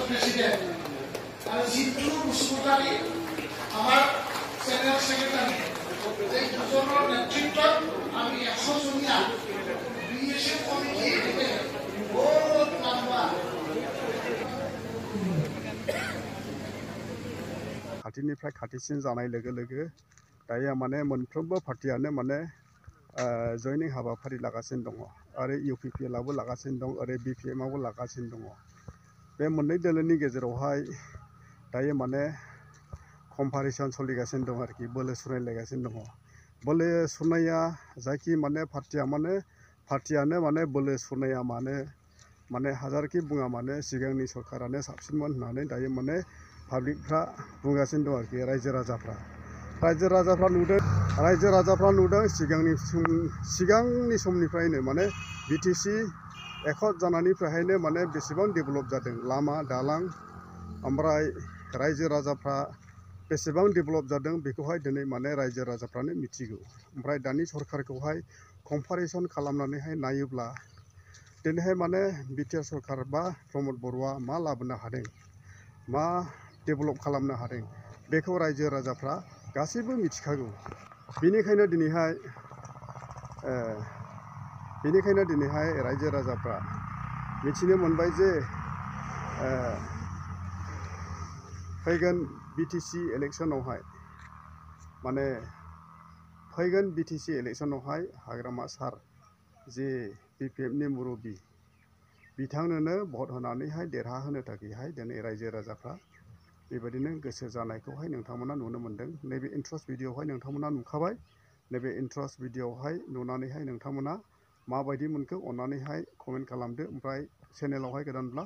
president আর জিতু মুসুদারি আমার general secretary এই দুজনের নেতৃত্বত আমি 100 জনীয়া বিএসএফ কমিটি বহুত লম্বা खाथिनिफ्राय खाथिसिन जानाय लोगो लोगो दायो माने मोनफ्रोमबो पार्टियानो माने जयनिं हाबाफारि लागासिनो दङ आरो इउपिपिएल आबो लागासिनो दं आरो बिपिएम आबो लागासिनो दङ बे मोननै दोलोनि गेजेरावहाय दायो माने कम्पारिसन सोलिगासिनो दं आरोखि बोलो सुनायलायगासिनो दङ बोलो सुनाया जायखि माने पार्टियानो माने बोलो सुनाया माने हाजारखि बुङा माने सिगांनि सरकारानो साबसिनमोन होननानै दायो माने पाब्लिकफ्रा बुंगासिनो दं आरोखि रायजो राजाफ्रा नुदों सिगांनि समनिफ्रायनो माने बिटिसि एकट जानायनिफ्रायनो माने बेसेबां डेभेलप जादों लामा दालां ओमफ्राय रायजो राजाफ्रा बेसेबां डेभेलप जादों बेखौहाय दिनै माने रायजो राजाफ्रानो मिथिगौ ओमफ्राय दानि सरकारखौहाय कम्पारिसन खालामनानैहाय नायोब्ला दिनैहाय माने बिटिआर सरकार बा प्रमद बर'आ मा लाबोनो हादों मा डेभेलप खालामनो हादों बेखौ रायजो राजाफ्रा गासैबो मिथिखागौ बेनिखायनो दिनैहाय रायजो राजाफ्रा मिथिनो मोनबाय जे फैगोन बिटिसि इलेक्शनावहाय माने फैगोन बिटिसि इलेक्शनावहाय हाग्रामा सार जे बिपिएफनि मुरब्बी बिथांनोनो भट होनानैहाय देरहाहोनो थाखायहाय दिनै रायजो राजाफ्रा बेबायदिनो गोसो जानायखौहाय नोंथांमोना नुनो मोनदों नैबे इन्ट्रेस्ट भिडिअ'आवहाय नोंथांमोना नुखाबाय नैबे इन्ट्रेस्ट भिडिअ'आवहाय नुनानैहाय नोंथांमोना माबायदि मोनखो अन्नानैहाय कमेन्ट खालामदो ओमफ्राय चेनेलावहाय गोदानब्ला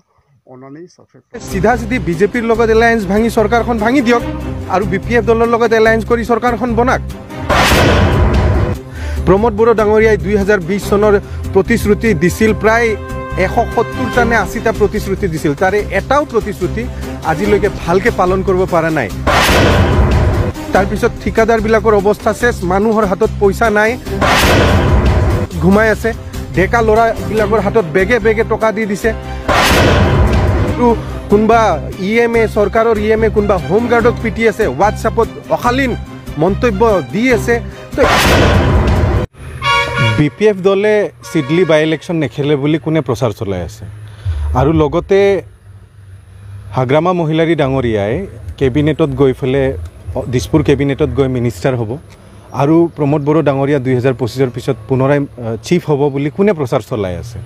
अन्नानै साबस्क्राइब सीधा सीधी बीजेपीर লগত एलायन्स भाঙি सरकारখন भाঙি দিয়ক আৰু বিপিএফ দলৰ লগত এলায়েন্স কৰি सरकारখন বনাক प्रमोद बड़ो डांगरियाय 2020 सनर प्रतिश्रुति दिसिल प्राय 170टा ने 80टा प्रतिश्रुति दिसिल तारे एटाও प्रतिश्रुति আজিলৈকে ভালকে পালন কৰিব পৰা নাই তাৰ পিছত ঠিকাদাৰ বিলাকৰ অৱস্থা শেষ মানুহৰ হাতত পইচা নাই ঘুমাই আছে ডেকা লৰা বিলাকৰ হাতত বেগে বেগে টকা দি দিছে কোনবা ইএমএ সৰকাৰৰ ইএমএ কোনবা হোম গাৰ্ডক পিটি আছে হোৱাটছআপত অখালিন মন্তব্য দি আছে তো বিপিএফ দলে সিডলি বাই ইলেকশন নেখেলে বুলি কোনে প্ৰচাৰ চলাই আছে আৰু লগতে হাগ্ৰামা মহিলাৰী ডাঙৰীয়াই কেবিনেটত গৈ ফেলে দিছপুৰ কেবিনেটত গৈ মিনিষ্টাৰ হ'ব আৰু প্ৰমোদ বড়ো ডাঙৰীয়া 2025 পিছত পুনৰাই চিফ হ'ব বুলি কোনে প্ৰচাৰ চলাই আছে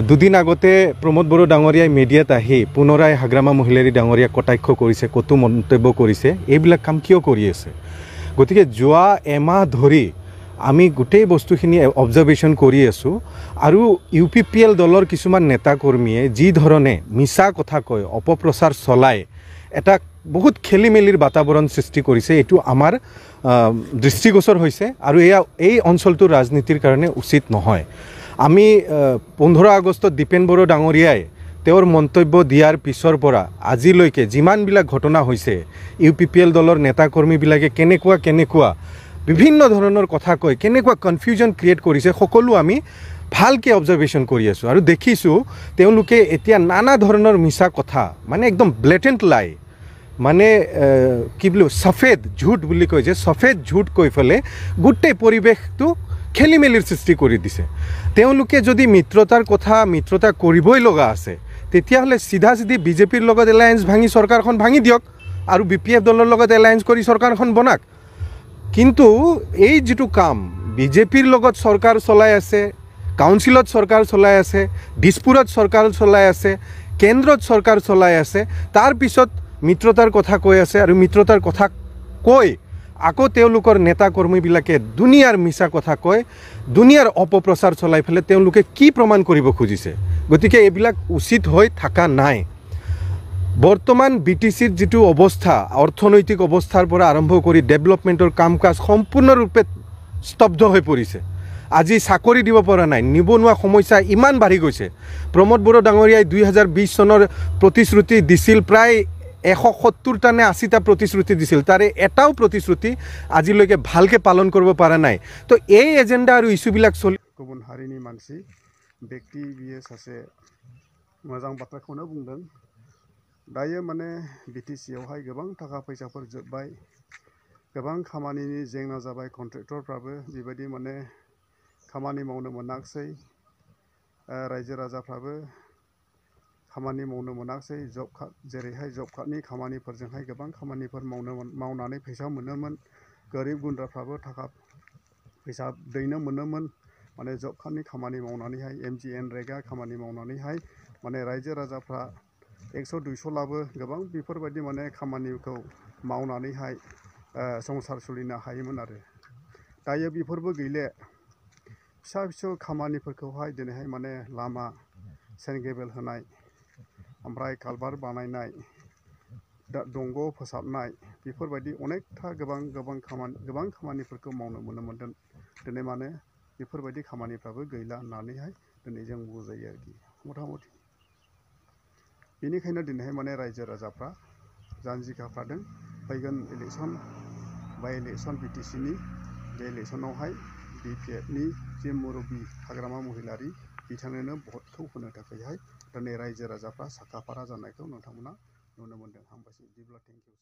দুদিন আগতে প্ৰমোদ বড়ো ডাঙৰীয়াই মিডিয়াত আহি পুনৰাই হাগ্ৰামা মহিলাৰী ডাঙৰীয়া কটাক্ষ কৰিছে কটু মন্তব্য কৰিছে এইবিলাক কাম কিয় কৰি আছে গতিকে যোৱা এমাহ ধৰি আমি গোটেই বস্তুখিনি অবজাৰভেশ্যন কৰি আছো আৰু ইউপিপিএল দলৰ কিছুমান নেতা কৰ্মীয়ে যি ধৰণে মিছা কথা কয় অপপ্ৰচাৰ চলায় এটা বহুত খেলিমেলিৰ বাতাবৰণ সৃষ্টি কৰিছে এটো আমাৰ দৃষ্টিগোচৰ হৈছে আৰু এই অঞ্চলটোৰ ৰাজনীতিৰ কাৰণে উচিত নহয় আমি 15 আগষ্টত দীপেন বড়ো ডাঙৰীয়াই তেওঁৰ মন্তব্য দিয়াৰ পিছৰ পৰা আজিলৈকে যিমানবিলাক ঘটনা হৈছে ইউপিপিএল দলৰ নেতা কৰ্মীবিলাকে কেনেকুৱা বিভিন্ন ধৰণৰ কথা কয় কেনেকুৱা কনফিউজন ক্ৰিয়েট কৰিছে সকলো আমি ভালকে অবজাৰভেশ্যন কৰি আছো আৰু দেখিছো তেওঁলোকে এতিয়া নানা ধৰণৰ মিছা কথা মানে একদম ব্লেটেন্ট লাই মানে কি বলো সফেদ ঝুট বুলি কয় যে সফেদ ঝুট কৈ ফেলে গোটেই পৰিবেশটো খেলিমেলিৰ সৃষ্টি কৰি দিছে তেওঁলোকে যদি মিত্ৰতা কৰিবই লগা আছে তেতিয়াহলে সিধা সিধি বিজেপিৰ লগত এলায়েন্স ভাঙি চৰকাৰখন ভাঙি দিয়ক আৰু বিপিএফ দলৰ লগত এলায়েন্স কৰি চৰকাৰখন বনাক কিন্তু এই যেটো কাম বিজেপিৰ লগত চৰকাৰ চলাই আছে কাউন্সিলত চৰকাৰ চলাই আছে দিছপুৰত চৰকাৰ চলাই আছে কেন্দ্ৰত চৰকাৰ চলাই আছে তাৰ পিছত মিত্ৰতাৰ কথা কৈ আছে আৰু মিত্ৰতাৰ কথা কৈ আকৌ তেওঁলোকৰ নেতা কৰ্মীবিলাকে দুনিয়াৰ মিছা কথা কয় দুনিয়াৰ অপপ্ৰচাৰ চলাই ফেলে তেওঁলোকে কি প্ৰমাণ কৰিব খুজিছে গতিকে এইবিলাক উচিত হৈ থকা নাই বৰ্তমান বিটিসিৰ যেটো অৱস্থা অৰ্থনৈতিক অৱস্থাৰ পৰা আৰম্ভ কৰি ডেভেলপমেন্টৰ কামকাজ সম্পূৰ্ণৰূপে স্তব্ধ হৈ পৰিছে আজি চাকৰি দিব পৰা নাই নিবনুৱা সমস্যা ইমান বাঢ়ি গৈছে প্ৰমোদ বড়ো ডাঙৰীয়াই 2020 সনৰ প্ৰতিশ্ৰুতি দিছিল প্ৰায় 170টা নে 80টা প্ৰতিশ্ৰুতি দিছিল তাৰে এটাও প্ৰতিশ্ৰুতি আজিলৈকে ভালকে পালন কৰিব পৰা নাই তো এই এজেন্ডা আৰু ইস্যুবিলাক চলি गुबुन हारिनि मानसि व्यक्ति बियो सासे मोजां बाथ्राखौनो बुंदों दायो माने BTC आवहाय गोबां थाखा फैसाफोर जोबबाय गोबां खामानिनि जेंना जाबाय कन्ट्रेक्टरफ्राबो बेबायदि माने खामानि मावनो मोनाखसै रायजो राजाफ्राबो खामानि मावनो मोनाखसै जब कार्ड जेरैहाय जब कार्डनि खामानिफोरजोंहाय गोबां खामानिफोर मावनानै फैसा मोनोमोन गोरिब गुन्द्राफ्राबो थाखा फैसा दैनो मोनोमोन माने जब कार्डनि खामानि मावनानैहाय MGNरेगा खामानि मावनानैहाय माने रायजो राजाफ्रा 100-200 लाबो गोबां बेफोरबायदि माने खामानिखौ मावनानैहाय संसार सोलिनो हायोमोन आरो दायो बेफोरबो गैले फिसा फिसौ खामानिफोरखौहाय दिनैहाय माने लामा सेनगेबेल होनाय ओमफ्राय कालभार बानायनाय दंग' फोसाबनाय बेफोरबायदि अनेकथा गोबां खामानिफोरखौ मावनो मोनदों दिनै माने बेफोरबायदि खामानिफ्राबो गैला होननानैहाय दिनै जों बुजायो आरोखि मथा-मथि बेनिखायनो दिनैहाय माने रायजो राजाफ्रा जानजि खाफ्रादों फैगोन इलेक्सन बाय इलेक्सन BTCनि बे इलेक्सनावहाय BPFनि जे मुरब्बी हाग्रामा महिलारि बिथांनोनो भटखौ होनो थाखायहाय दिनै रायजो राजाफ्रा साखाफारा जानायखौ नोंथांमोना नुनो मोनदों हामबायसै बिदिब्ला थेंक इउ